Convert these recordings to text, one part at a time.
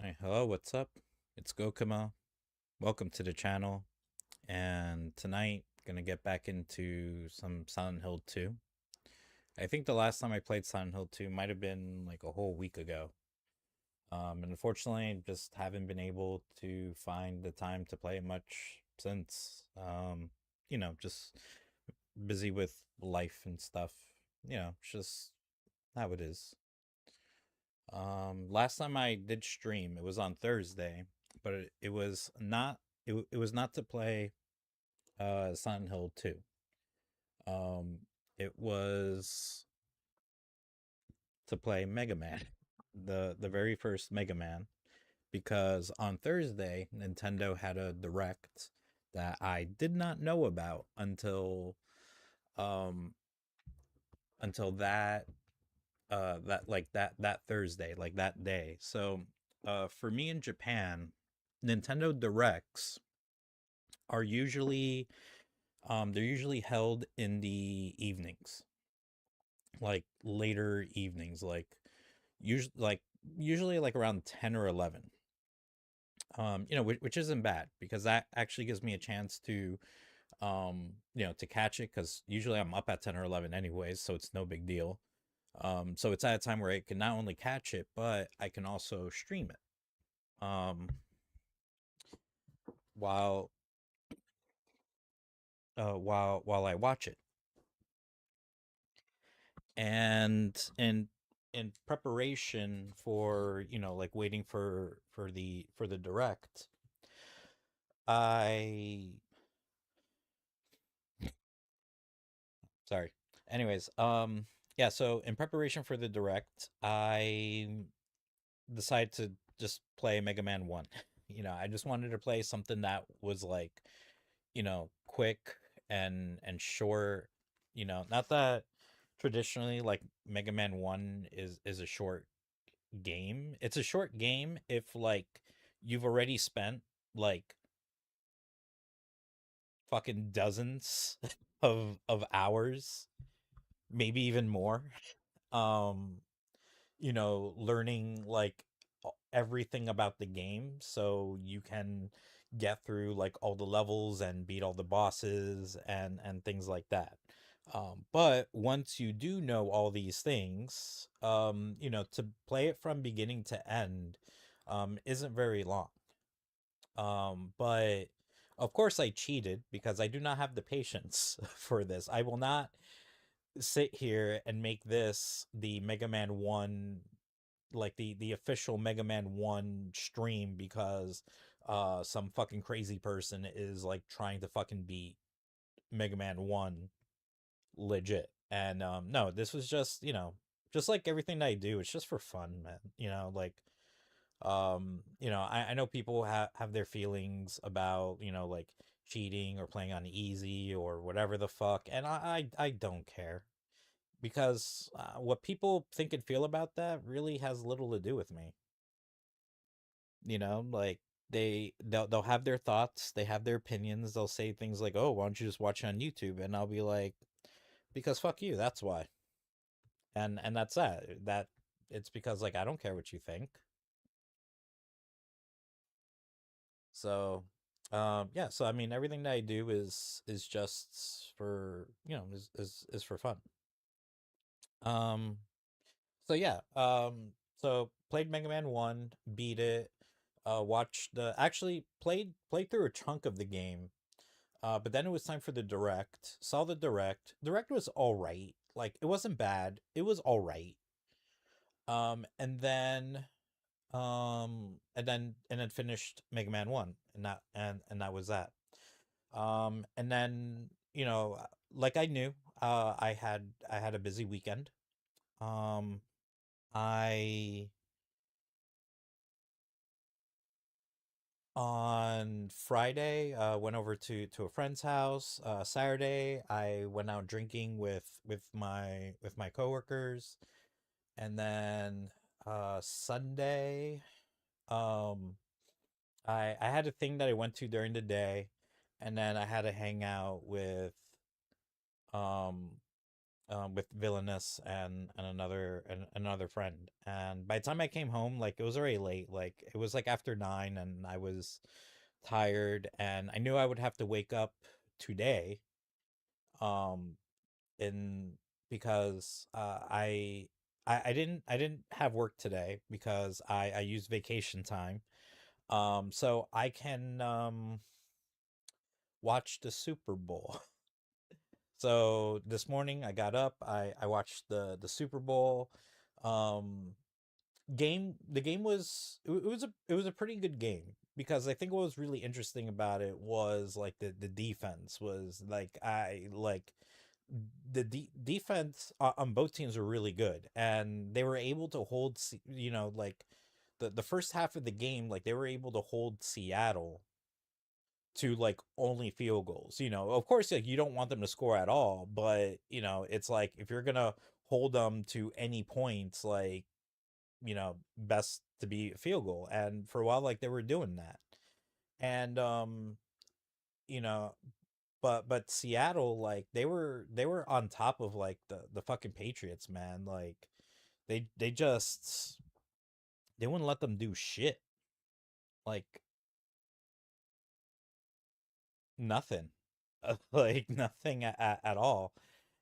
Hi, hello, what's up? It's Gokuma. Welcome to the channel. And tonight, gonna get back into some Silent Hill 2. I think the last time I played Silent Hill 2 might have been like a whole week ago. And unfortunately, just haven't been able to find the time to play it much since. Just busy with life and stuff. It's just how it is. Last time I did stream, it was on Thursday, but it was not it was not to play Silent Hill 2. Um, it was to play Mega Man, the very first Mega Man, because on Thursday Nintendo had a direct that I did not know about um until that Thursday, like that day. So for me in Japan, Nintendo Directs are usually they're usually held in the evenings, like later evenings, usually like around 10 or 11. Which isn't bad because that actually gives me a chance to to catch it because usually I'm up at 10 or 11 anyways, so it's no big deal. So it's at a time where I can not only catch it, but I can also stream it while while I watch it. And in preparation for, like waiting for the direct, I sorry. Anyways, yeah, so in preparation for the direct, I decided to just play Mega Man 1. I just wanted to play something that was like, quick and short. Not that traditionally like Mega Man 1 is a short game. It's a short game if like you've already spent like fucking dozens of hours, maybe even more. Um, learning like everything about the game so you can get through like all the levels and beat all the bosses and things like that. But once you do know all these things, to play it from beginning to end isn't very long. But of course I cheated because I do not have the patience for this. I will not sit here and make this the Mega Man 1, like the official Mega Man 1 stream because some fucking crazy person is like trying to fucking beat Mega Man 1 legit. And no, this was just, just like everything that I do, it's just for fun, man. I know people have their feelings about, like cheating or playing on easy or whatever the fuck, and I don't care because what people think and feel about that really has little to do with me. Like they'll have their thoughts, they have their opinions, they'll say things like, "Oh, why don't you just watch it on YouTube?" And I'll be like, "Because fuck you, that's why." And that's that. That it's because like I don't care what you think. So, yeah, so I mean everything that I do is just for, is for fun. Um, so yeah, so played Mega Man 1, beat it, watched the actually played through a chunk of the game. But then it was time for the direct. Saw the direct. Direct was all right. Like it wasn't bad. It was all right. And then and then finished Mega Man 1 and that was that. And then, like I knew, I had a busy weekend. Um I On Friday, went over to a friend's house. Saturday, I went out drinking with my coworkers, and then Sunday, um, I had a thing that I went to during the day, and then I had to hang out um with Villainous and another friend. And by the time I came home, like it was already late. Like it was like after 9, and I was tired, and I knew I would have to wake up today. Um, in because I didn't have work today because I used vacation time. So I can watch the Super Bowl. So this morning I got up, I watched the Super Bowl. Um the game was it was a pretty good game because I think what was really interesting about it was like the defense was like I like defense on both teams were really good, and they were able to hold like the first half of the game, like they were able to hold Seattle to like only field goals. Of course, like you don't want them to score at all, but it's like if you're gonna hold them to any points, like best to be a field goal. And for a while, like they were doing that. And you know, but Seattle, like they were on top of like the fucking Patriots, man. Like they just they wouldn't let them do shit. Like nothing. Like nothing at all.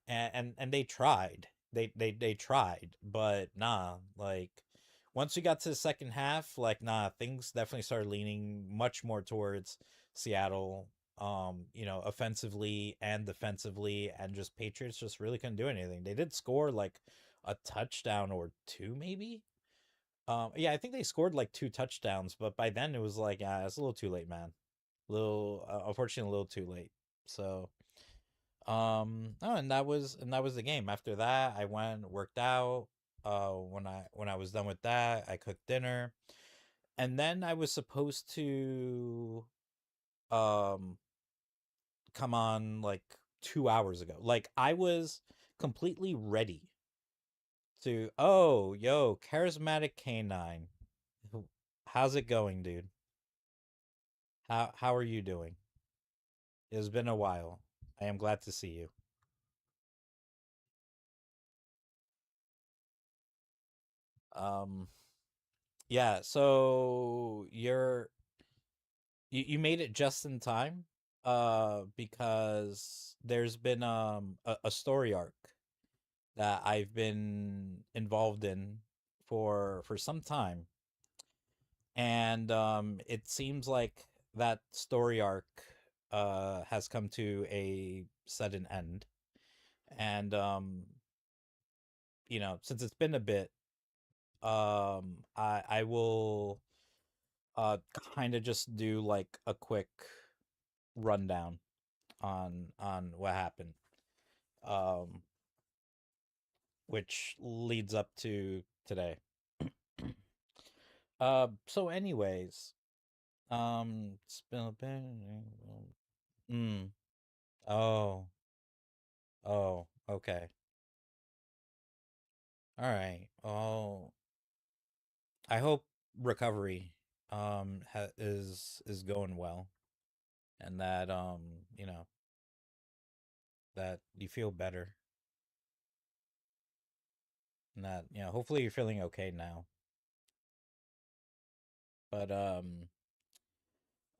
And they tried. They tried, but nah, like once we got to the second half, like nah, things definitely started leaning much more towards Seattle, offensively and defensively, and just Patriots just really couldn't do anything. They did score like a touchdown or two, maybe. Yeah, I think they scored like two touchdowns, but by then it was like, yeah, it's a little too late, man. Little, unfortunately, a little too late. So, oh, and that was the game. After that, I went worked out. When I was done with that, I cooked dinner, and then I was supposed to um come on like 2 hours ago. Like I was completely ready to. Oh, yo, charismatic canine. How's it going, dude? How are you doing? It's been a while. I am glad to see you. Um, yeah. So you made it just in time, because there's been a story arc that I've been involved in for some time, and it seems like that story arc has come to a sudden end, and since it's been a bit, I will uh kind of just do like a quick rundown on what happened, um which leads up to today. So anyways, it's been a bit. Mm, oh, okay, all right. Oh, I hope recovery is going well, and that that you feel better, and that hopefully you're feeling okay now. But uh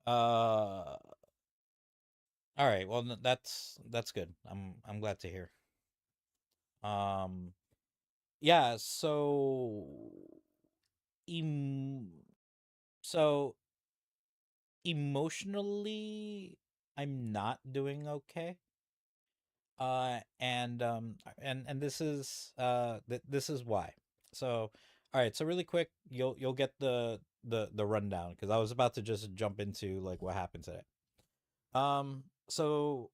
all right, well, that's good. I'm glad to hear. Um yeah, em so emotionally I'm not doing okay. And this is why. So all right, so really quick, you'll get the rundown because I was about to just jump into like what happened today. So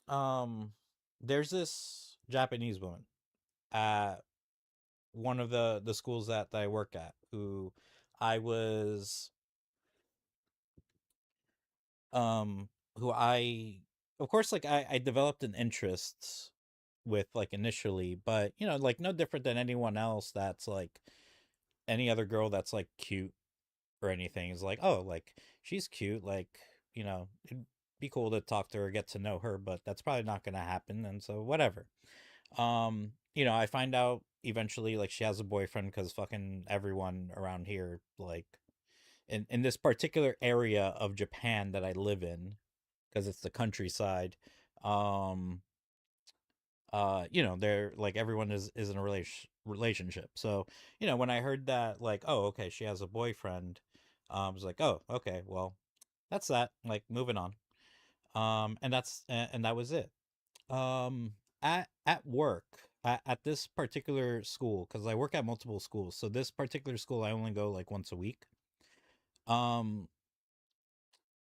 um there's this Japanese woman at one of the schools that I work at, I was um who I of course, like I developed an interest with like initially, but like no different than anyone else that's like any other girl that's like cute or anything is like, oh, like she's cute, like, you know be cool to talk to her, get to know her, but that's probably not going to happen. And so, whatever. I find out eventually, like, she has a boyfriend because fucking everyone around here, like, in this particular area of Japan that I live in, because it's the countryside, um, they're like everyone is in a relationship. So, when I heard that, like, oh, okay, she has a boyfriend, I was like, oh, okay, well, that's that. Like, moving on. And that was it. Um, at work, at this particular school, because I work at multiple schools, so this particular school I only go like once a week. Um,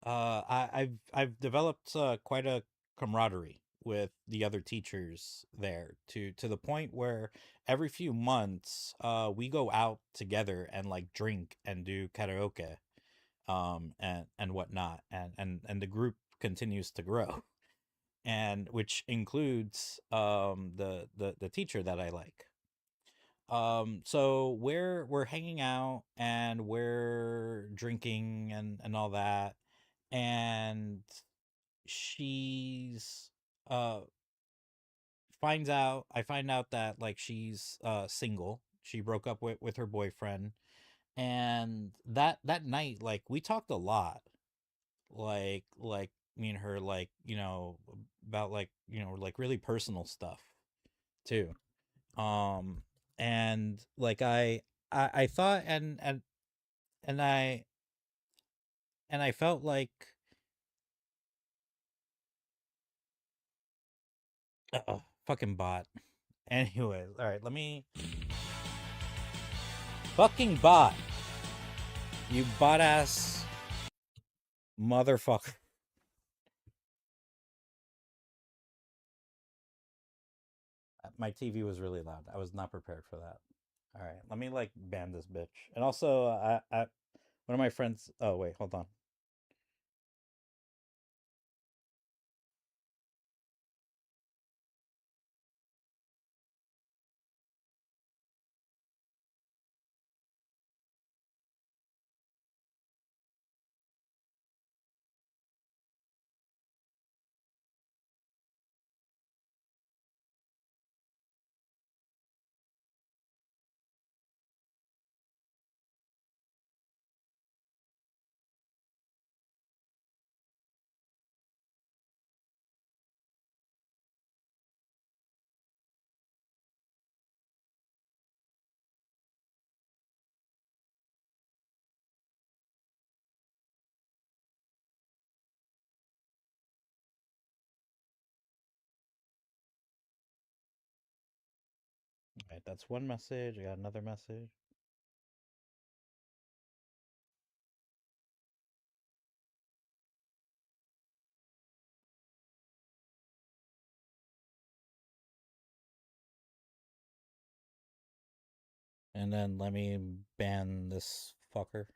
I've developed quite a camaraderie with the other teachers there, to the point where every few months we go out together and like drink and do karaoke, and whatnot, and the group continues to grow, and which includes the teacher that I like. So we're hanging out and we're drinking and all that, and she's uh finds out I find out that, like, she's single. She broke up with her boyfriend, and that night, like, we talked a lot, like me and her, like, about, like, like, really personal stuff too. um and like I thought, and I felt like, fucking bot. Anyways, all right, let me. Fucking bot, you bot ass motherfucker. My TV was really loud. I was not prepared for that. All right, let me like ban this bitch. And also, one of my friends. Oh wait, hold on. All right, that's one message. I got another message. And then let me ban this fucker.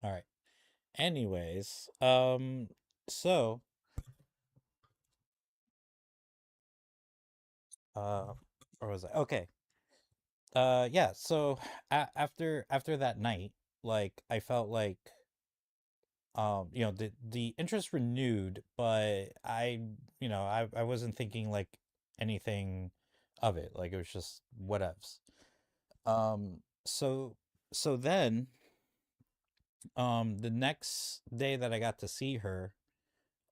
All right. Anyways, so uh, where was I? Okay. Yeah. So after that night, like, I felt like, the interest renewed, but I wasn't thinking like anything of it. Like, it was just whatevs. So then, the next day that I got to see her,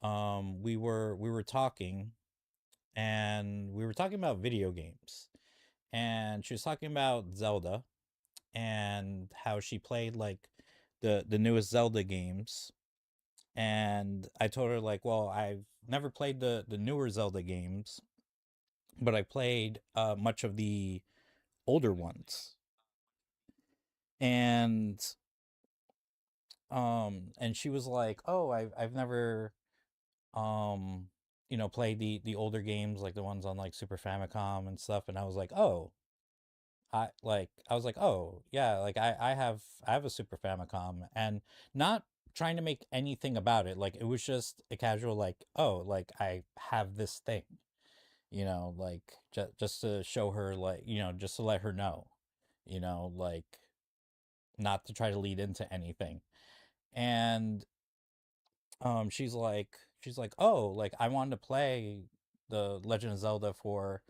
we were talking, and we were talking about video games, and she was talking about Zelda, and how she played like the newest Zelda games. And I told her like, well, I've never played the newer Zelda games, but I played much of the older ones. And and she was like, "Oh, I've never um played the older games like the ones on like Super Famicom and stuff." And I was like, "Oh, I was like, "Oh, yeah, like I have a Super Famicom." And not trying to make anything about it. Like it was just a casual like, "Oh, like I have this thing." Like just to show her like, just to let her know, like not to try to lead into anything. And she's like, "Oh, like I wanted to play the Legend of Zelda for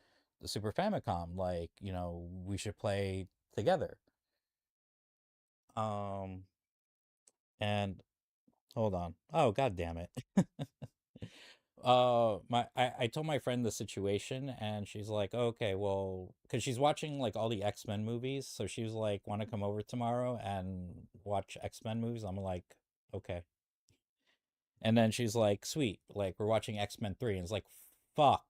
the Super Famicom. Like, we should play together." Um and hold on. Oh, god damn it. I told my friend the situation, and she's like, "Okay, well, because she's watching like all the X-Men movies, so she was like, want to come over tomorrow and watch X-Men movies?" I'm like, "Okay." And then she's like, "Sweet, like we're watching X-Men 3." And it's like, "Fuck."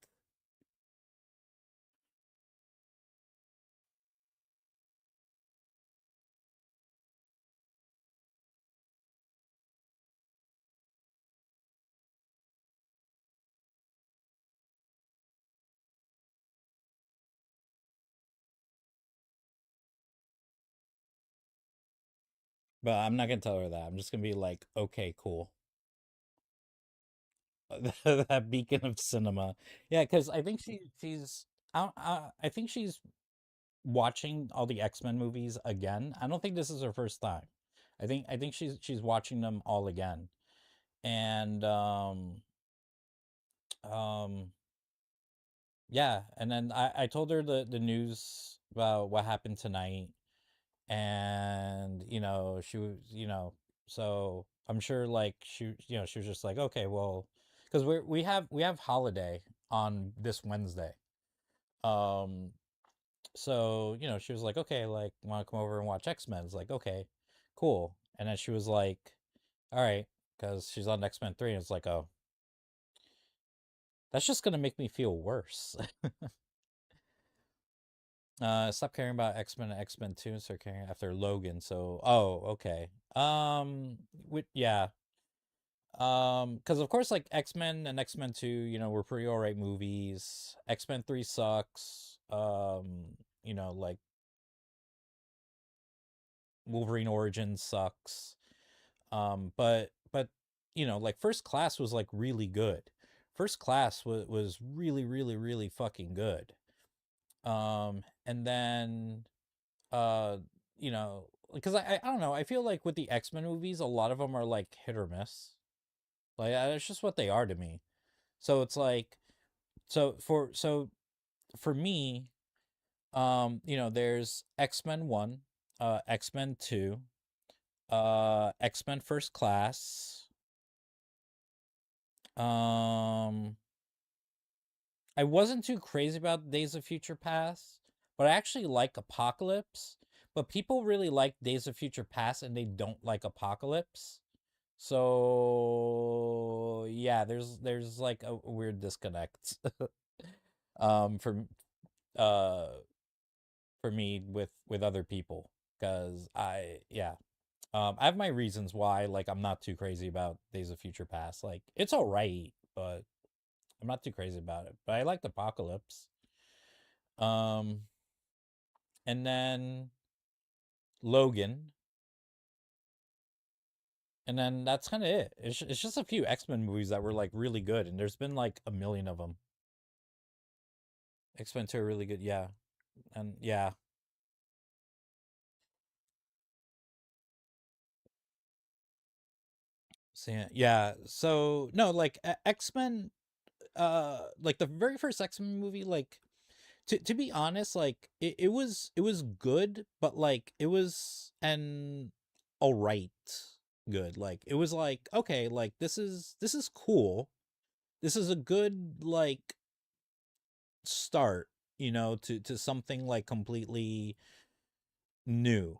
But I'm not gonna tell her that. I'm just gonna be like, "Okay, cool." That beacon of cinema. Yeah, because I think she's I think she's watching all the X-Men movies again. I don't think this is her first time. I think she's watching them all again. And um yeah, and then I told her the news about what happened tonight. And she was, so I'm sure like she was just like, "Okay, well," because we have holiday on this Wednesday. um so she was like, "Okay, like want to come over and watch X-Men?" It's like, "Okay, cool." And then she was like, "All right," because she's on X-Men 3. And it's like, "Oh, that's just gonna make me feel worse." Stop caring about X-Men and X-Men 2 and start caring after Logan. So, oh, okay. Yeah. Because of course, like X-Men and X-Men 2, were pretty alright movies. X-Men 3 sucks. Like Wolverine Origins sucks. But like First Class was like really good. First Class was really, really, really fucking good. And then you know, because I don't know, I feel like with the X-Men movies, a lot of them are like hit or miss. Like it's just what they are to me. So it's like, so for me, there's X-Men 1, X-Men 2, X-Men First Class. Um I wasn't too crazy about Days of Future Past, but I actually like Apocalypse. But people really like Days of Future Past and they don't like Apocalypse. So yeah, there's like a weird disconnect. um for uh for me with other people, because I have my reasons why like I'm not too crazy about Days of Future Past. Like it's all right, but I'm not too crazy about it. But I liked Apocalypse. Um and then Logan, and then that's kind of it. It's just a few X-Men movies that were like really good, and there's been like a million of them. X-Men 2 are really good, yeah. And yeah. So yeah. So no, like X-Men, like the very first X-Men movie, like to be honest, like it was good, but like it was an all right good. Like it was like, okay, like this is cool. This is a good like start, to something like completely new,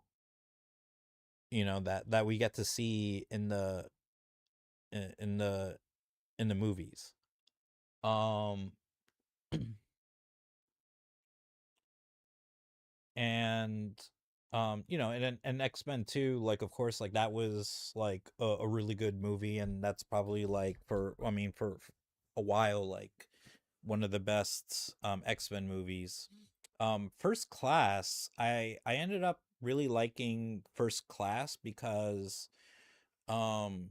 that we get to see in in the movies. Um and you know, and X-Men 2, like, of course, like, that was like a really good movie, and that's probably like, for I mean, for a while, like, one of the best X-Men movies. First Class, I ended up really liking First Class because um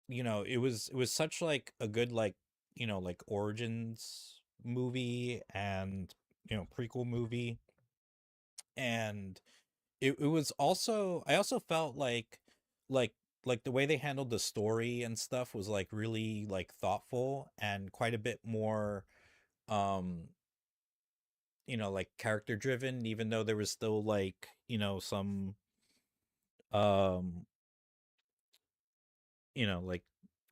you know, it was such like a good, like, you know, like, origins movie, and you know, prequel movie. And it was also, I also felt like like the way they handled the story and stuff was like really like thoughtful, and quite a bit more um you know, like, character driven, even though there was still, like, you know, some um you know, like,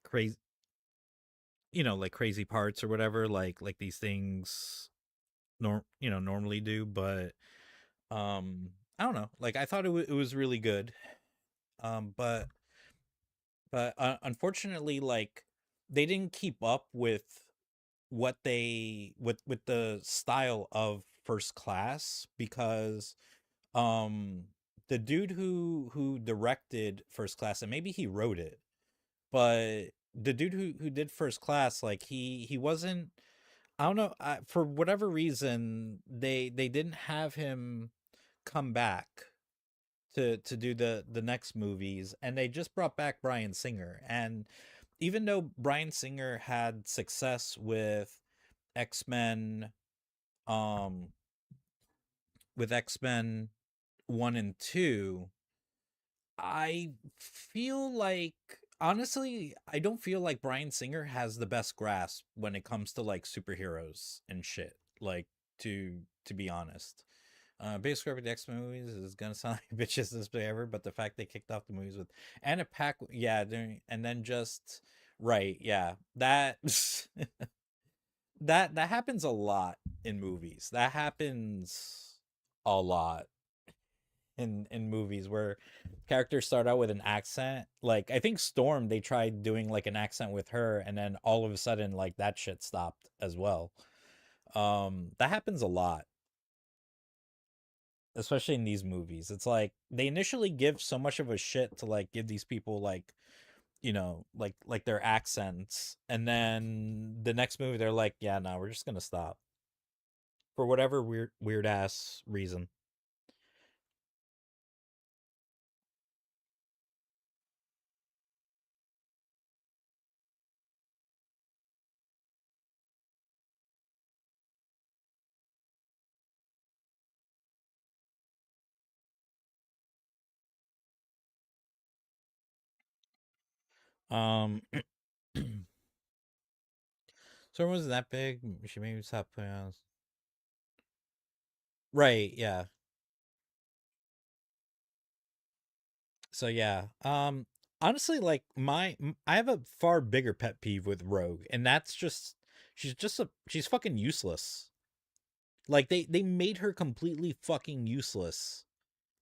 crazy, you know, like, crazy parts or whatever, like these things you know, normally do. But I don't know, like, I thought it was really good. But unfortunately, like, they didn't keep up with what they with the style of First Class, because um the dude who directed First Class, and maybe he wrote it, but the dude who did First Class, like, he wasn't, I don't know, for whatever reason, they didn't have him come back to do the next movies, and they just brought back Bryan Singer. And even though Bryan Singer had success with X-Men, um X-Men 1 and 2, I feel like, honestly, I don't feel like Bryan Singer has the best grasp when it comes to like superheroes and shit. Like, to be honest. Biggest script of the X-Men movies is gonna sound like bitches this way ever, but the fact they kicked off the movies with Anna Pack, yeah, and then just, right, yeah, that that happens a lot in movies. That happens a lot in movies where characters start out with an accent. Like, I think Storm, they tried doing like an accent with her, and then all of a sudden, like, that shit stopped as well. That happens a lot, especially in these movies. It's like they initially give so much of a shit to like give these people, like, you know, like their accents, and then the next movie they're like, yeah, no, we're just gonna stop for whatever weird ass reason. um so it wasn't that big. She maybe stop putting on. Right, yeah. So yeah, honestly, like, I have a far bigger pet peeve with Rogue, and that's just, she's fucking useless. Like, they made her completely fucking useless.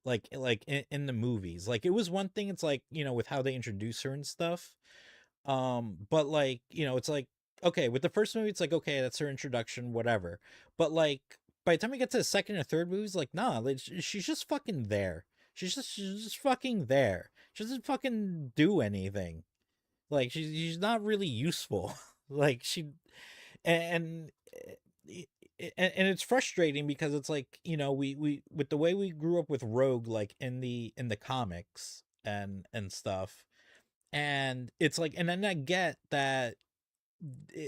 Like in the movies, like, it was one thing. It's like, you know, with how they introduce her and stuff. But, like, you know, it's like, okay, with the first movie, it's like, okay, that's her introduction, whatever. But, like, by the time we get to the second or third movies, like, nah, like, she's just fucking there. She's just fucking there. She doesn't fucking do anything. Like, she's not really useful. Like, and and it's frustrating because it's like, you know, we with the way we grew up with Rogue, like, in the comics and stuff. And it's like, and then I get that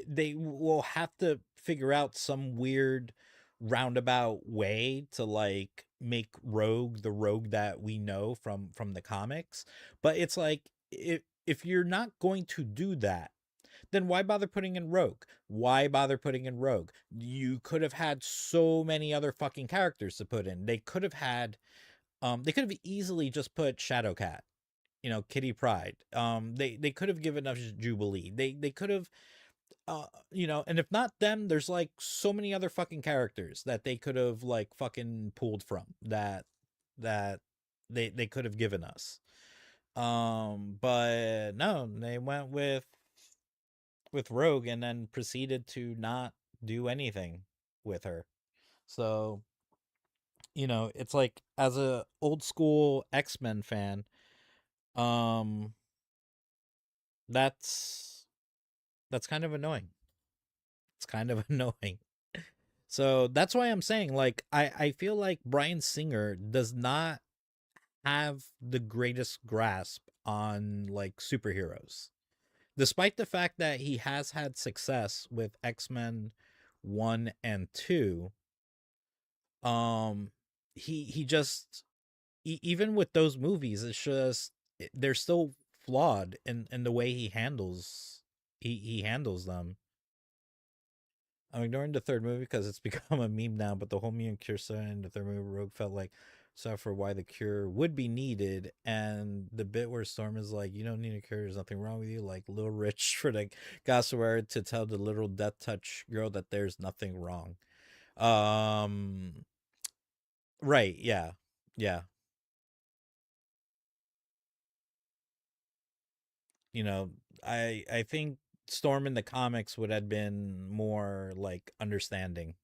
they will have to figure out some weird roundabout way to like make Rogue the Rogue that we know from the comics. But it's like, if you're not going to do that, then why bother putting in Rogue? Why bother putting in Rogue? You could have had so many other fucking characters to put in. They could have easily just put Shadowcat, you know, Kitty Pride. They could have given us Jubilee. They could have, you know, and if not them, there's like so many other fucking characters that they could have like fucking pulled from, that they could have given us. But no, they went with Rogue and then proceeded to not do anything with her. So, it's like as a old school X-Men fan, um that's that's kind of annoying. It's kind of annoying. So that's why I'm saying, like, I feel like Bryan Singer does not have the greatest grasp on like superheroes. Despite the fact that he has had success with X-Men 1 and 2, um he just even with those movies, it's just they're still flawed in the way he handles them. I'm ignoring the third movie because it's become a meme now, but the whole me and Kirsa in the third movie Rogue felt like stuff for why the cure would be needed, and the bit where Storm is like, "You don't need a cure. There's nothing wrong with you." Like Little Rich for the Gossamer to tell the little Death Touch girl that there's nothing wrong. Um, right? Yeah, yeah. You know, I think Storm in the comics would have been more like understanding.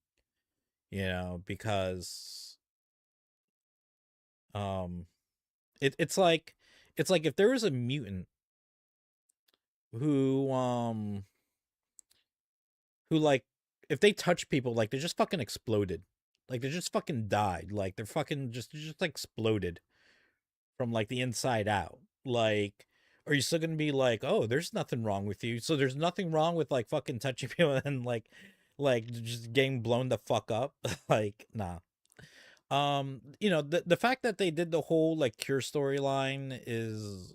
Because um it's like if there was a mutant who who like if they touch people, like they just fucking exploded, like they just fucking died, like they're fucking just like exploded from like the inside out. Like, are you still gonna be like, oh, there's nothing wrong with you? So there's nothing wrong with like fucking touching people and like just getting blown the fuck up. Like, nah. The fact that they did the whole like cure storyline is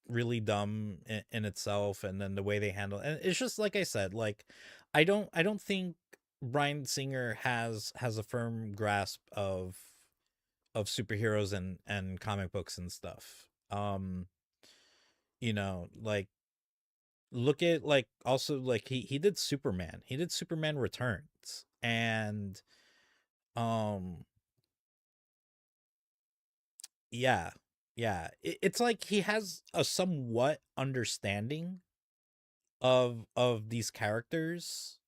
really dumb in itself, and then the way they handle and it's just like I said, like I don't think Bryan Singer has a firm grasp of superheroes and comic books and stuff. Like look at like also like he did Superman. He did Superman Returns, and um yeah, yeah. It's like he has a somewhat understanding of these characters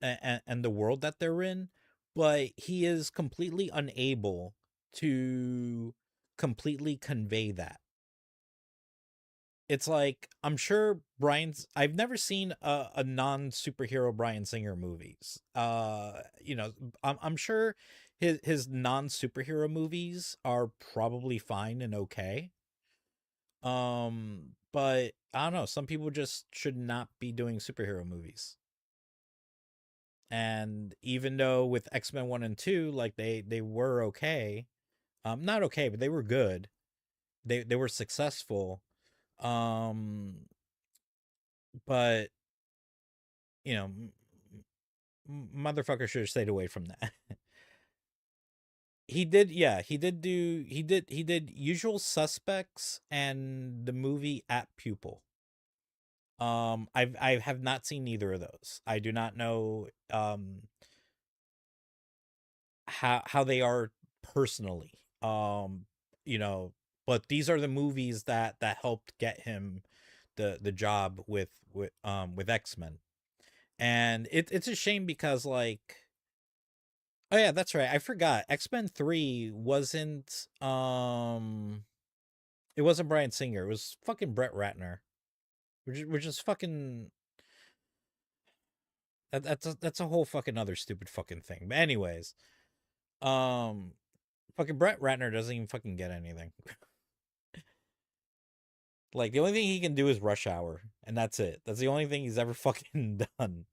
and the world that they're in, but he is completely unable to completely convey that. It's like I'm sure I've never seen a non superhero Bryan Singer movies. I'm sure his non superhero movies are probably fine and okay. But I don't know. Some people just should not be doing superhero movies. And even though with X-Men 1 and 2, like they were okay, not okay, but they were good. They were successful. Um, but you know, motherfucker should have stayed away from that. He did, yeah, he did Usual Suspects and the movie At Pupil. I have not seen neither of those. I do not know how they are personally. You know, but these are the movies that helped get him the job with X-Men. And it's a shame because like oh yeah, that's right. I forgot. X-Men 3 it wasn't Bryan Singer. It was fucking Brett Ratner. Which is fucking that's a whole fucking other stupid fucking thing. But anyways, um fucking Brett Ratner doesn't even fucking get anything. Like the only thing he can do is Rush Hour, and that's it. That's the only thing he's ever fucking done.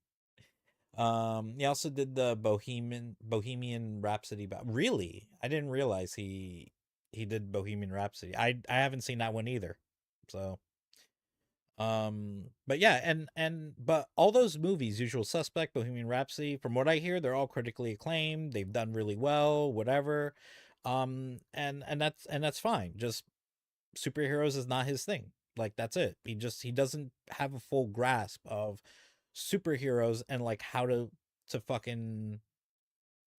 He also did the Bohemian Rhapsody. Really, I didn't realize he did Bohemian Rhapsody. I haven't seen that one either. So, but yeah, but all those movies, Usual Suspect, Bohemian Rhapsody, from what I hear, they're all critically acclaimed. They've done really well, whatever. And that's fine. Just superheroes is not his thing. Like that's it. He doesn't have a full grasp of superheroes and like how to fucking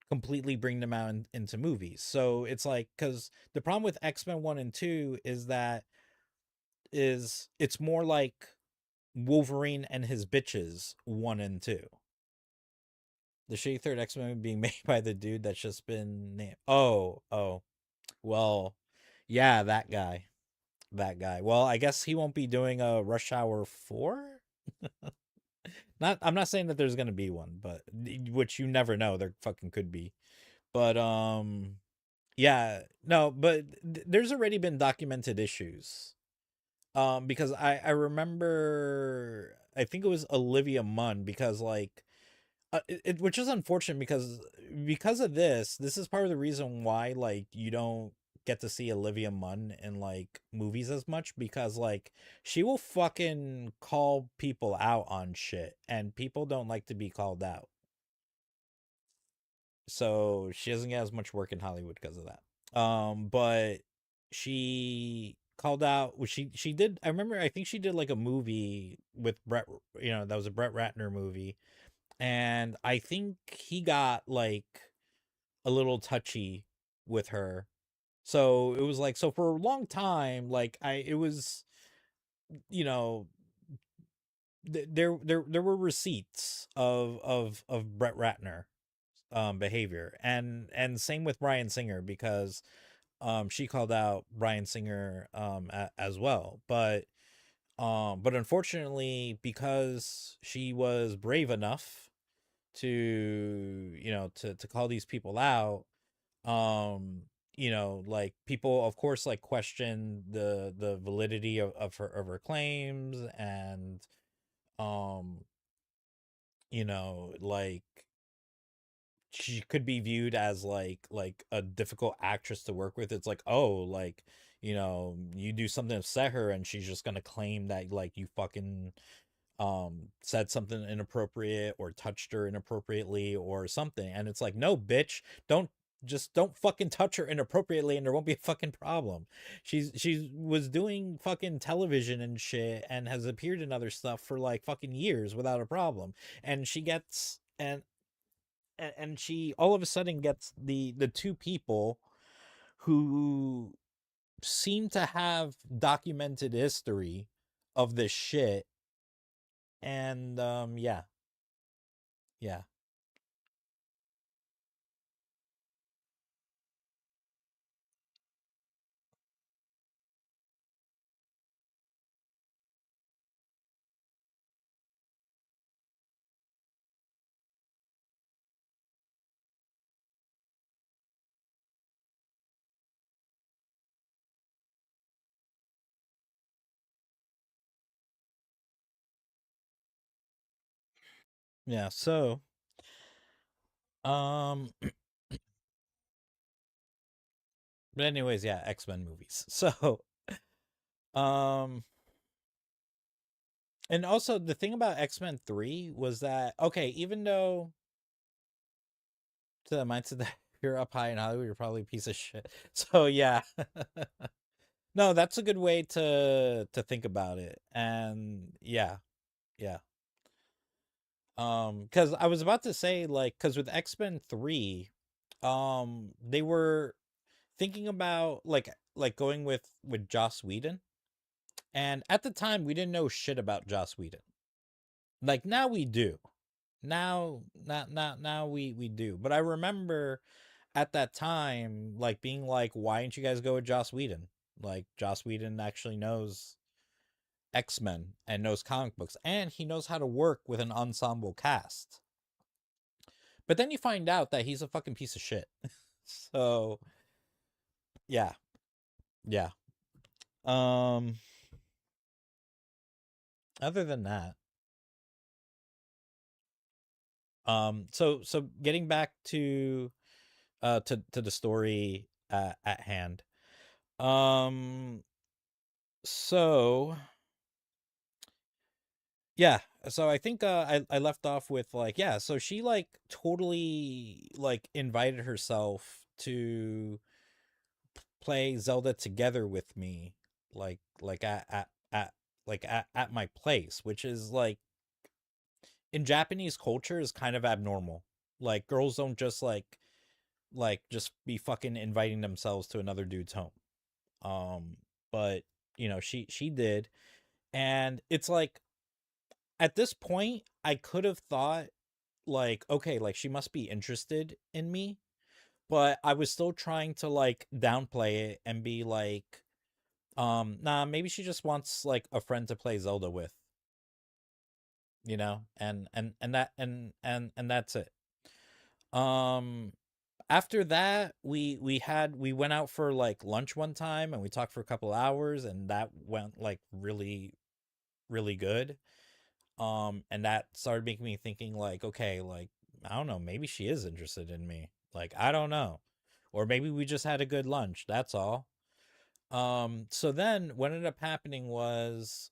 completely bring them out into movies. So it's like, because the problem with X-Men 1 and 2 is that it's more like Wolverine and his bitches 1 and 2. The shitty third X-Men being made by the dude that's just been named. Oh, well, yeah, that guy. That guy. Well, I guess he won't be doing a Rush Hour 4. Not, I'm not saying that there's gonna be one, but which you never know. There fucking could be. But yeah, no, but there's already been documented issues. Because I remember, I think it was Olivia Munn, because like which is unfortunate, because of this is part of the reason why like you don't get to see Olivia Munn in like movies as much, because like she will fucking call people out on shit, and people don't like to be called out. So she doesn't get as much work in Hollywood because of that. But she called out. She did. I remember. I think she did like a movie with Brett. That was a Brett Ratner movie, and I think he got like a little touchy with her. So it was like, so for a long time, like it was, you know, there were receipts of Brett Ratner behavior, and same with Bryan Singer, because she called out Bryan Singer as well. But unfortunately, because she was brave enough to, to call these people out, like people of course like question the validity of her claims, and um like she could be viewed as like a difficult actress to work with. It's like, oh, like, you do something to upset her, and she's just gonna claim that like you fucking said something inappropriate or touched her inappropriately or something. And it's like, no, bitch, don't fucking touch her inappropriately, and there won't be a fucking problem. She was doing fucking television and shit, and has appeared in other stuff for like fucking years without a problem. And she gets and she all of a sudden gets the two people who seem to have documented history of this shit. And yeah, yeah. So um but anyways, yeah, X-Men movies. So um and also the thing about X-Men 3 was that, okay, even though, to the mindset that you're up high in Hollywood, you're probably a piece of shit. So yeah. No, that's a good way to think about it. And yeah, yeah. Because I was about to say, like, because with X-Men 3, they were thinking about like going with Joss Whedon. And at the time we didn't know shit about Joss Whedon. Like now we do. Now we do. But I remember at that time like being like, why didn't you guys go with Joss Whedon? Like Joss Whedon actually knows X-Men and knows comic books, and he knows how to work with an ensemble cast. But then you find out that he's a fucking piece of shit. So yeah, yeah. Um Other than that, so getting back to the story at hand. Um so yeah, so I think I left off with like, yeah, so she like totally like invited herself to play Zelda together with me, like at my place, which is like in Japanese culture is kind of abnormal. Like girls don't just like like just be fucking inviting themselves to another dude's home. Um, but she did, and it's like at this point I could have thought like, okay, like she must be interested in me, but I was still trying to like downplay it and be like, nah, maybe she just wants like a friend to play Zelda with, and that's it. Um After that, we went out for like lunch one time and we talked for a couple hours, and that went like really really good. And that started making me thinking like, okay, like I don't know, maybe she is interested in me. Like I don't know. Or maybe we just had a good lunch. That's all. So then what ended up happening was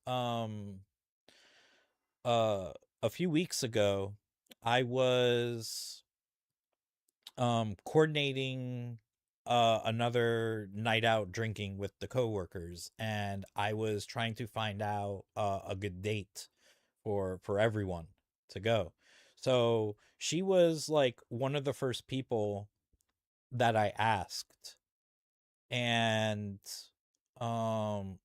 uh a few weeks ago I was coordinating another night out drinking with the coworkers, and I was trying to find out a good date for everyone to go. So she was like one of the first people that I asked, and um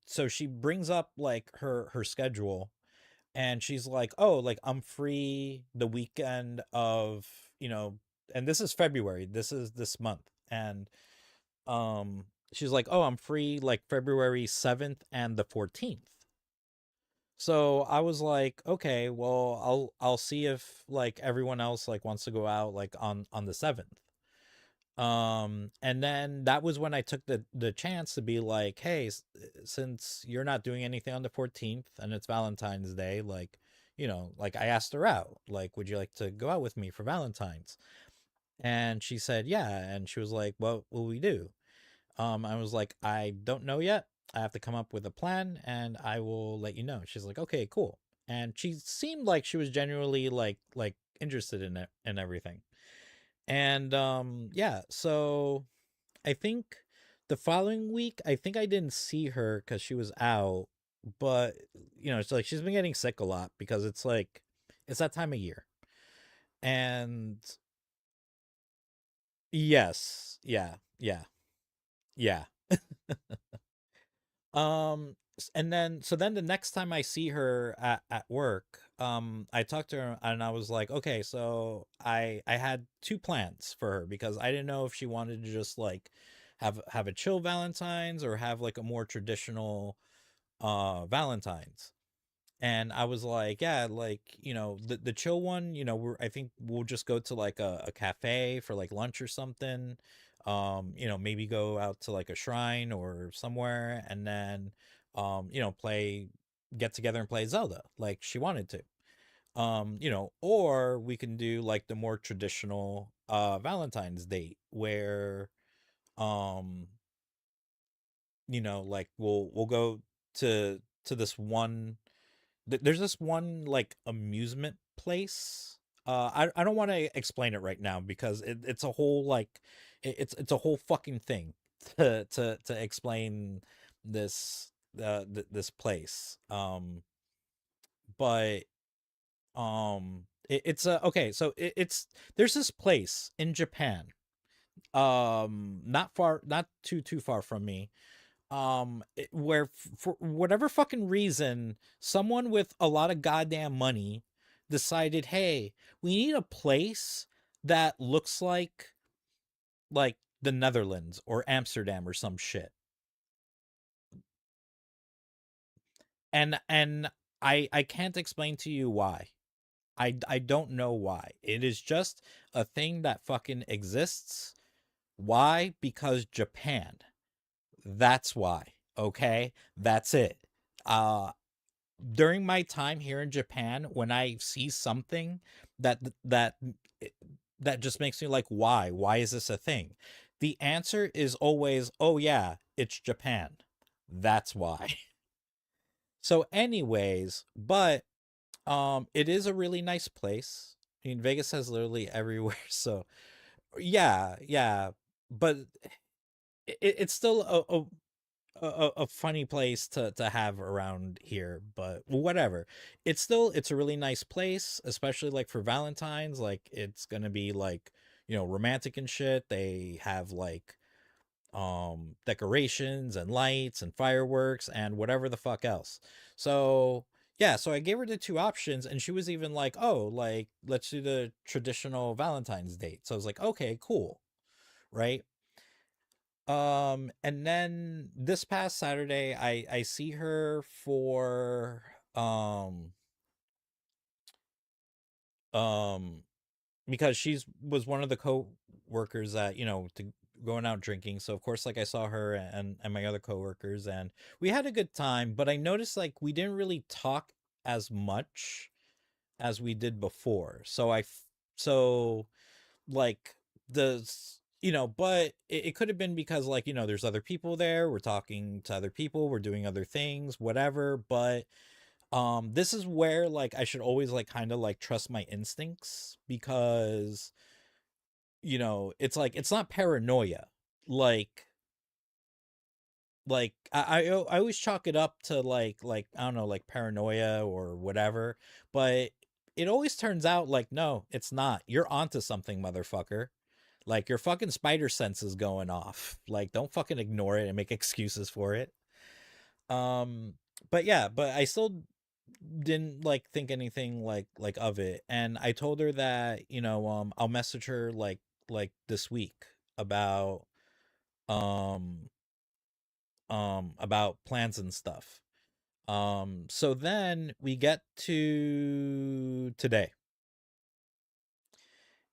so she brings up like her schedule, and she's like, "Oh, like I'm free the weekend of, you know, and this is February. This is this month." And she's like, "Oh, I'm free like February 7th and the 14th." So I was like, "Okay, well, I'll see if like everyone else like wants to go out like on the 7th." And then that was when I took the chance to be like, hey, since you're not doing anything on the 14th and it's Valentine's Day, like, like I asked her out, like, would you like to go out with me for Valentine's? And she said yeah, and she was like, what will we do? I was like, I don't know yet. I have to come up with a plan and I will let you know. She's like, okay, cool. And she seemed like she was genuinely like interested in it and everything. And yeah, so I think the following week, I think I didn't see her because she was out, but it's like she's been getting sick a lot because it's like it's that time of year. And yes, yeah, yeah, yeah. And then so then the next time I see her at work, I talked to her and I was like, okay, so I had two plans for her because I didn't know if she wanted to just like have a chill Valentine's or have like a more traditional Valentine's. And I was like, yeah, like, the chill one, I think we'll just go to like a cafe for like lunch or something. Maybe go out to like a shrine or somewhere, and then play get together and play Zelda like she wanted to. Or we can do like the more traditional Valentine's date where um like we'll go to this one there's this one like amusement place. I don't want to explain it right now because it's a whole like it's a whole fucking thing to explain this this place. But it's a okay, so it's there's this place in Japan, not too far from me, where for whatever fucking reason someone with a lot of goddamn money decided, hey, we need a place that looks like the Netherlands or Amsterdam or some shit. And I can't explain to you why. I don't know why. It is just a thing that fucking exists. Why? Because Japan. That's why. Okay? That's it. Uh During my time here in Japan, when I see something that that that just makes me like, why? Why is this a thing? The answer is always, oh yeah, it's Japan. That's why. So anyways, but it is a really nice place. I mean, Vegas has literally everywhere. So yeah, yeah, but it's still a funny place to have around here, but whatever. It's a really nice place, especially like for Valentine's. Like it's gonna be like, romantic and shit. They have like decorations and lights and fireworks and whatever the fuck else. So yeah, so I gave her the two options, and she was even like, oh, like let's do the traditional Valentine's date. So I was like, okay, cool, right? And then this past Saturday, I see her for um um because she's was one of the co-workers that, going out drinking. So of course, like, I saw her and my other co-workers, and we had a good time, but I noticed like we didn't really talk as much as we did before. So like but it could have been because, like, there's other people there, we're talking to other people, we're doing other things, whatever. But this is where, like, I should always, like, kind of like trust my instincts, because it's like it's not paranoia. like I always chalk it up to, like, I don't know, like paranoia or whatever. But it always turns out like, no, it's not. You're onto something, motherfucker. Like, your fucking spider sense is going off. Like, don't fucking ignore it and make excuses for it. Um, but yeah, but I still didn't, like, think anything like of it. And I told her that, I'll message her like this week about um about plans and stuff. So then we get to today,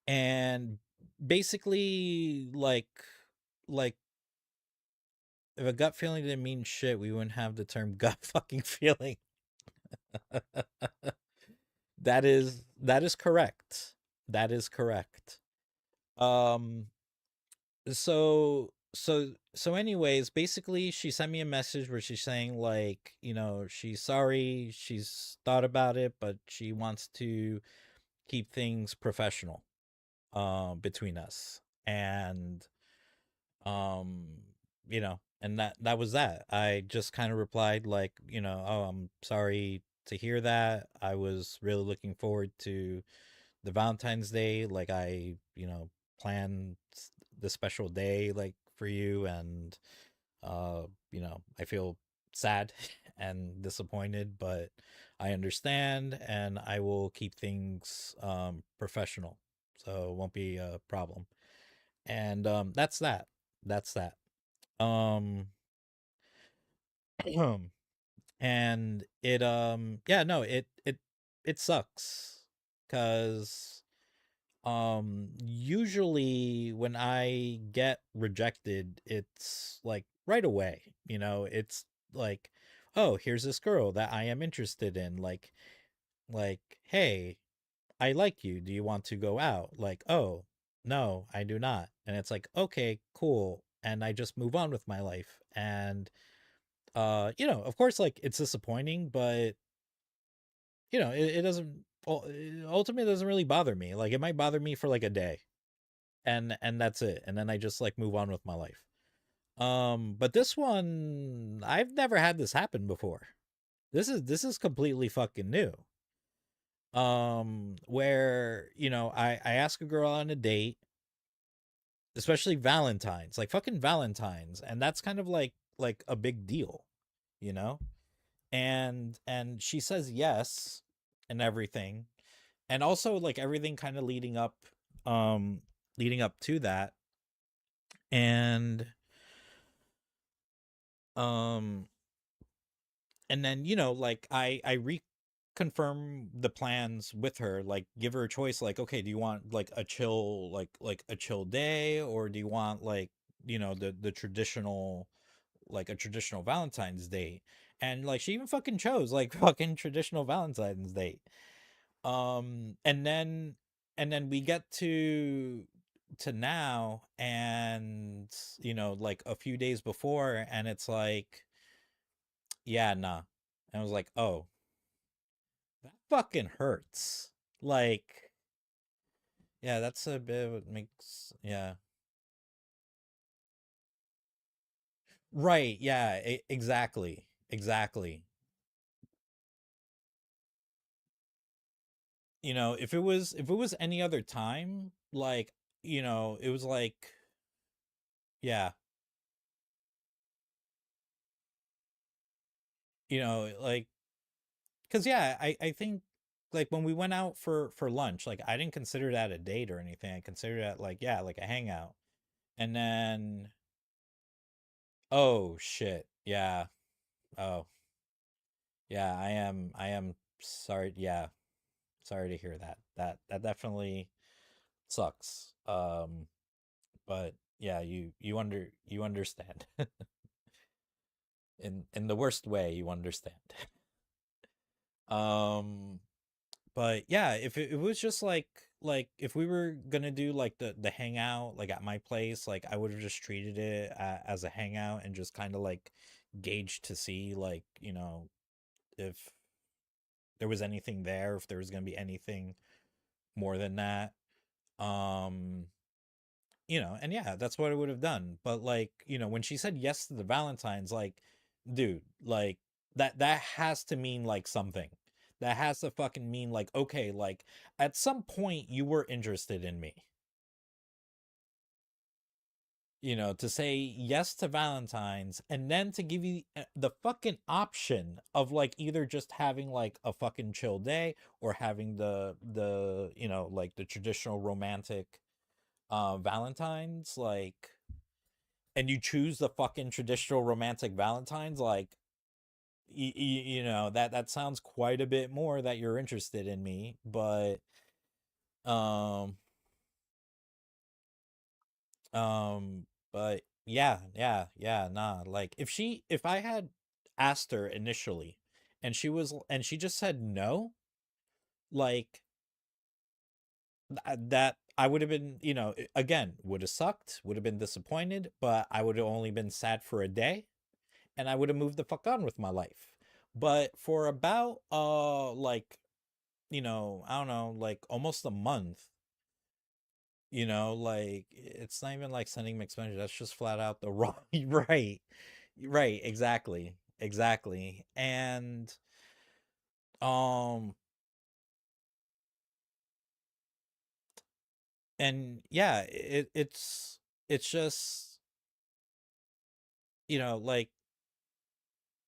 and basically, like if a gut feeling didn't mean shit, we wouldn't have the term gut fucking feeling. That is correct. That is correct. Um so anyways, basically she sent me a message where she's saying, like, she's sorry, she's thought about it, but she wants to keep things professional between us. And um and that was that. I just kind of replied, like, oh, I'm sorry to hear that. I was really looking forward to the Valentine's Day. Like, I planned the special day, like, for you. And I feel sad and disappointed, but I understand, and I will keep things professional, so it won't be a problem. And that's that. That's that. Um and yeah, no, it sucks, cuz usually when I get rejected, it's like right away. It's like, oh, here's this girl that I am interested in, like, hey, I like you, do you want to go out? Like, oh, no, I do not. And it's like, okay, cool, and I just move on with my life. And of course, like, it's disappointing, but it doesn't ultimately, it doesn't really bother me. Like, it might bother me for like a day, and that's it, and then I just, like, move on with my life. But this one, I've never had this happen before. This is completely fucking new. Where, I ask a girl on a date, especially Valentine's, like fucking Valentine's, and that's kind of like a big deal, you know? And she says yes, and everything. And also, like, everything kind of leading up to that. And um and then, like, I reconfirm the plans with her, like, give her a choice, like, okay, do you want like a chill, like a chill day, or do you want, like, the traditional, like a traditional Valentine's date? And, like, she even fucking chose, like, fucking traditional Valentine's date. And then we get to now, and like a few days before, and it's like, yeah, nah. And I was like, oh, that fucking hurts. Like, yeah, that's a bit what makes, yeah. Right, yeah, exactly. Exactly. If it was any other time, like, it was like, yeah, like, cuz yeah, I think like when we went out for lunch, like I didn't consider that a date or anything. I considered that like, yeah, like a hangout. And then, oh shit. Yeah. Oh, yeah, I am sorry. Yeah. Sorry to hear that. That definitely sucks. But yeah, you understand. In the worst way, you understand. Um, but yeah, if it was just like if we were gonna do like the hangout like at my place, like I would have just treated it as a hangout and just kind of like gauge to see like if there was anything there, if there was gonna be anything more than that. Um, and yeah, that's what I would have done. But like, when she said yes to the Valentine's, like, dude, like that has to mean like something. That has to fucking mean like, okay, like at some point you were interested in me. To say yes to Valentine's and then to give you the fucking option of like either just having like a fucking chill day or having the like the traditional romantic Valentine's, like, and you choose the fucking traditional romantic Valentine's, like, that sounds quite a bit more that you're interested in me. But um um but yeah, yeah, nah, like if I had asked her initially and she just said no, like that I would have been, again, would have sucked, would have been disappointed, but I would have only been sad for a day and I would have moved the fuck on with my life. But for about like, I don't know, like almost a month, like it's not even like sending mixed messages. That's just flat out the wrong right. Right, exactly. Exactly. Um and yeah, it's just, like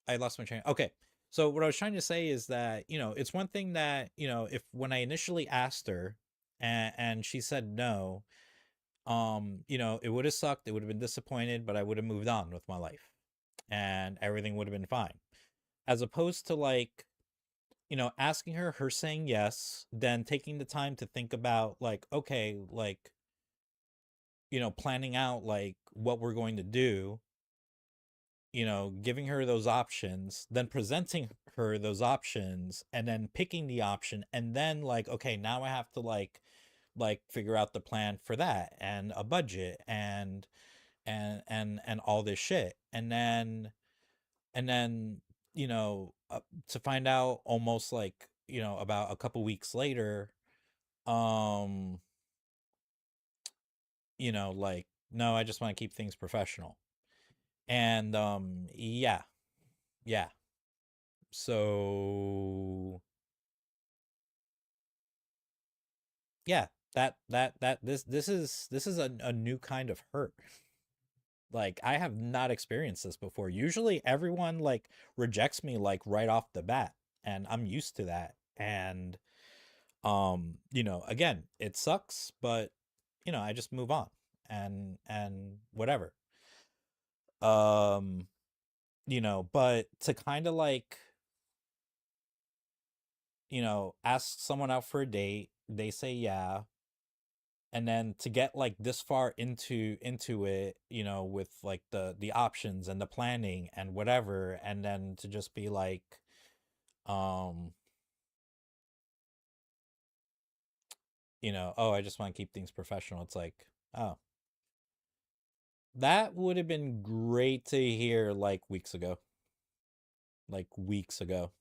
I lost my train. Okay. So what I was trying to say is that, it's one thing that, if when I initially asked her and she said no, it would have sucked, it would have been disappointed, but I would have moved on with my life and everything would have been fine. As opposed to like, asking her saying yes, then taking the time to think about like, okay, like, planning out like what we're going to do, giving her those options, then presenting her those options, and then picking the option, and then like, okay, now I have to like figure out the plan for that and a budget and all this shit, and then to find out almost like about a couple weeks later, um like, no, I just want to keep things professional. And yeah, yeah. So yeah, that this is a new kind of hurt. Like I have not experienced this before. Usually everyone like rejects me like right off the bat, and I'm used to that. And again, it sucks, but I just move on and whatever. Um, but to kind of like, ask someone out for a date, they say yeah, and then to get like this far into it, with like the options and the planning and whatever, and then to just be like, um oh, I just want to keep things professional. It's like, oh, that would have been great to hear like weeks ago. Like weeks ago.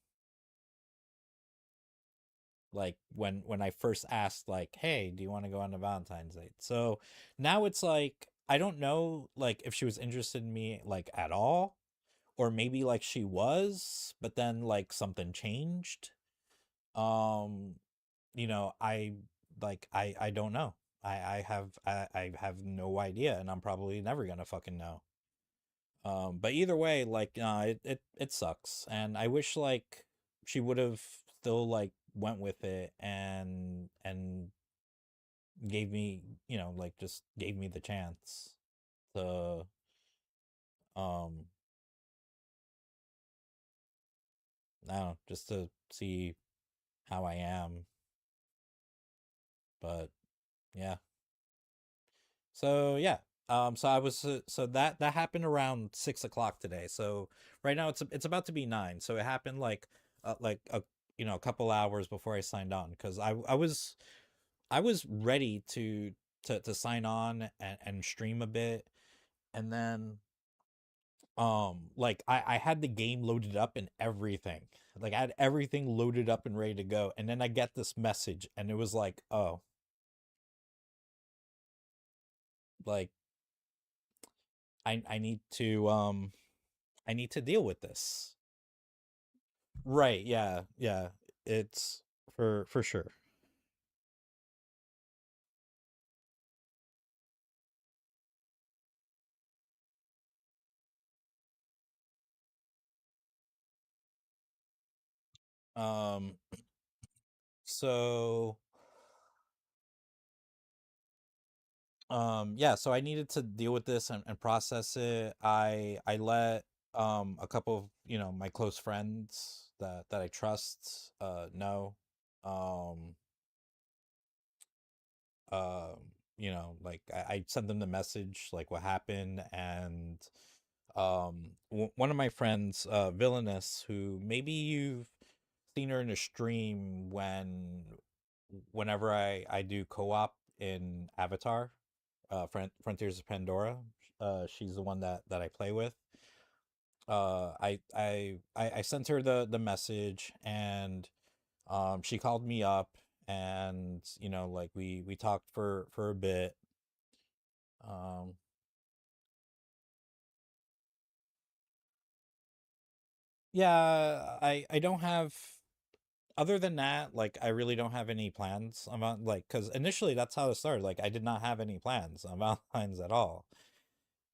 Like when I first asked like, "Hey, do you want to go on a Valentine's date?" So now it's like, I don't know like if she was interested in me like at all, or maybe like she was, but then like something changed. Um, I don't know. I have no idea, and I'm probably never gonna fucking know. But either way, like it sucks, and I wish like she would have still like went with it and gave me, like just gave me the chance to um I don't know, just to see how I am. But yeah. So yeah. So I was so that happened around 6 o'clock today. So right now it's about to be 9. So it happened like a a couple hours before I signed on, because I was ready to sign on and stream a bit, and then like I had the game loaded up and everything. Like I had everything loaded up and ready to go, and then I get this message, and it was like, oh, like I need to deal with this. Right, yeah, yeah. It's for sure. Um so yeah, so I needed to deal with this and process it. I let a couple of, my close friends that I trust know. Um um like I sent them the message like what happened, and one of my friends, Villainous, who maybe you've seen her in a stream whenever I do co-op in Avatar, Frontiers of Pandora. She's the one that I play with. I sent her the message, and she called me up, and like we talked for a bit. um yeah, I don't have, other than that, like I really don't have any plans about, like, because initially that's how it started. Like I did not have any plans on Valentine's at all,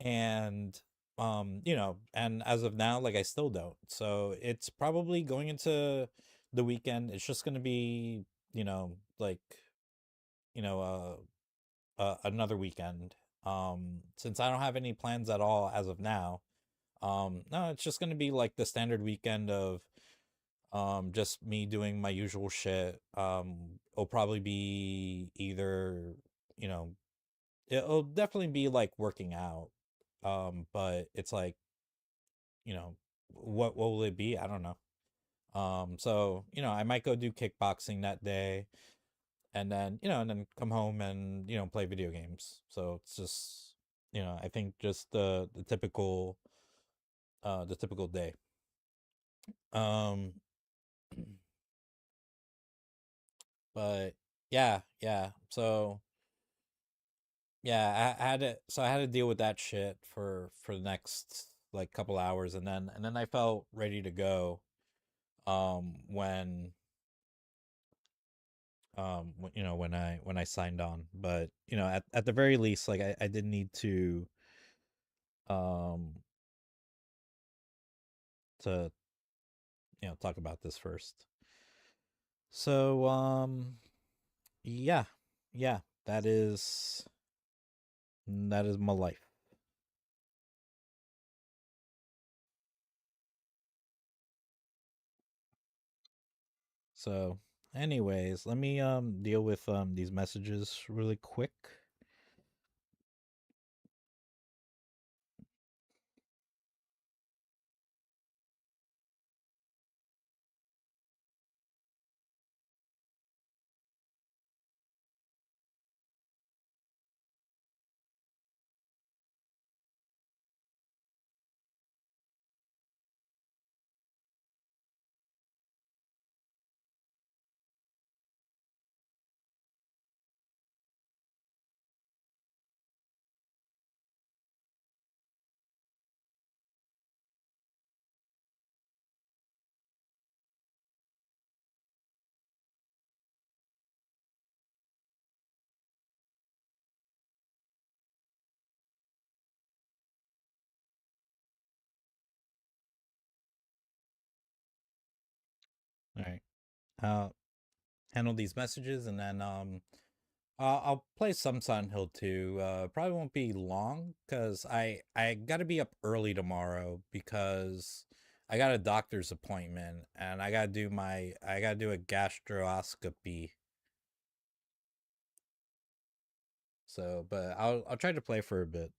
and and as of now, like I still don't. So it's probably going into the weekend. It's just gonna be, like, another weekend. Since I don't have any plans at all as of now. No, it's just gonna be like the standard weekend of just me doing my usual shit. It'll probably be either, you know, it'll definitely be like working out. But it's like, what will it be? I don't know. So, I might go do kickboxing that day, and then, come home and, play video games. So it's just, I think just the typical day. Um but yeah, yeah. So yeah, I had to deal with that shit for the next like couple hours, and then I felt ready to go when when I signed on. But at the very least, like I did need um to talk about this first. So yeah, yeah, that is my life. So anyways, let me deal with these messages really quick. All right. Handle these messages, and then I'll play some Silent Hill 2. Probably won't be long because I got to be up early tomorrow because I got a doctor's appointment and I gotta do a gastroscopy. So, but I'll try to play for a bit.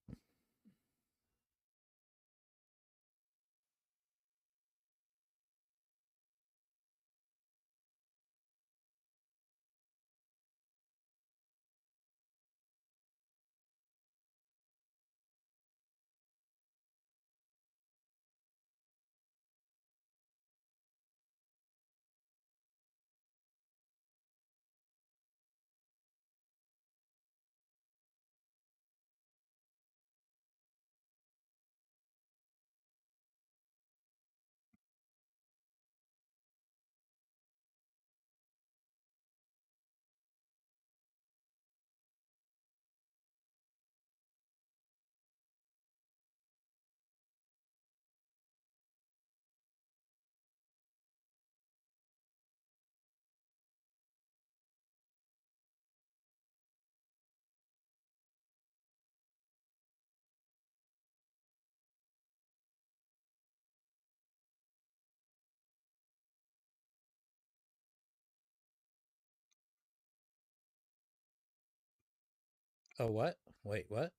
Oh, what? Wait, what?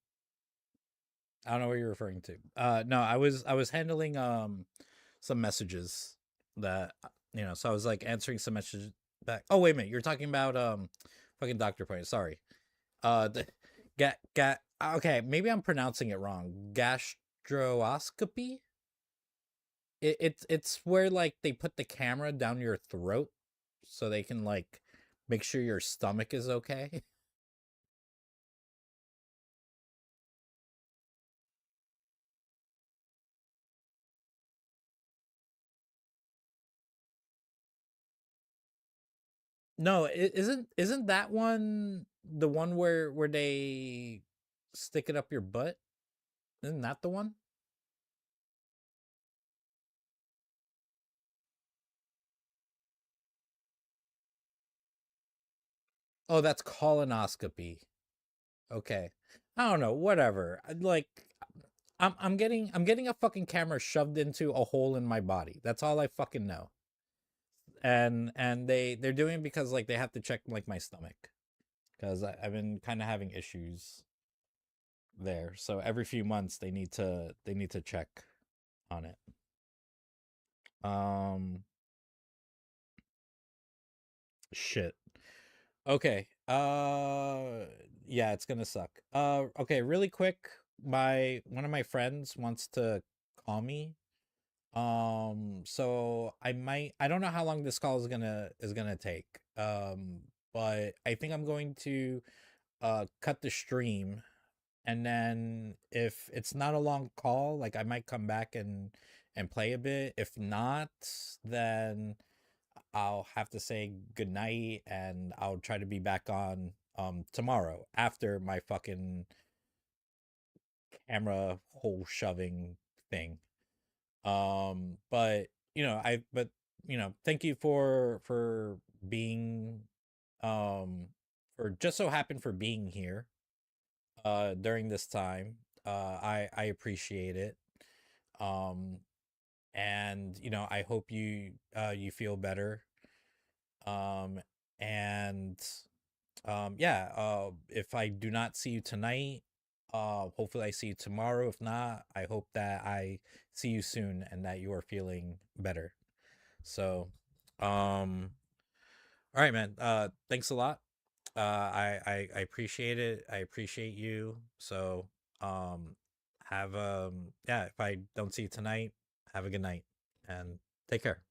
I don't know what you're referring to. No, I was handling some messages that so I was like answering some messages back. Oh, wait a minute, you're talking about fucking Doctor Point. Sorry. The okay, maybe I'm pronouncing it wrong. Gastroscopy. It's where like they put the camera down your throat so they can like make sure your stomach is okay. No, isn't that one the one where they stick it up your butt? Isn't that the one? Oh, that's colonoscopy. Okay. I don't know, whatever. Like I'm getting a fucking camera shoved into a hole in my body. That's all I fucking know. And they're doing it because like they have to check like my stomach because I've been kind of having issues there. So every few months they need to check on it. Um shit. Okay. Yeah, it's gonna suck. Okay, really quick. My one of my friends wants to call me. So I don't know how long this call is gonna take. But I think I'm going to cut the stream, and then if it's not a long call, like I might come back and play a bit. If not, then I'll have to say goodnight, and I'll try to be back on tomorrow after my fucking camera hole shoving thing. But thank you for being um for just so happen for being here during this time. I appreciate it. Um and I hope you feel better. Um and yeah, if I do not see you tonight, hopefully I see you tomorrow. If not, I hope that I see you soon and that you are feeling better. So, um all right, man. Thanks a lot. I appreciate it. I appreciate you. So, um have yeah, if I don't see you tonight, have a good night and take care.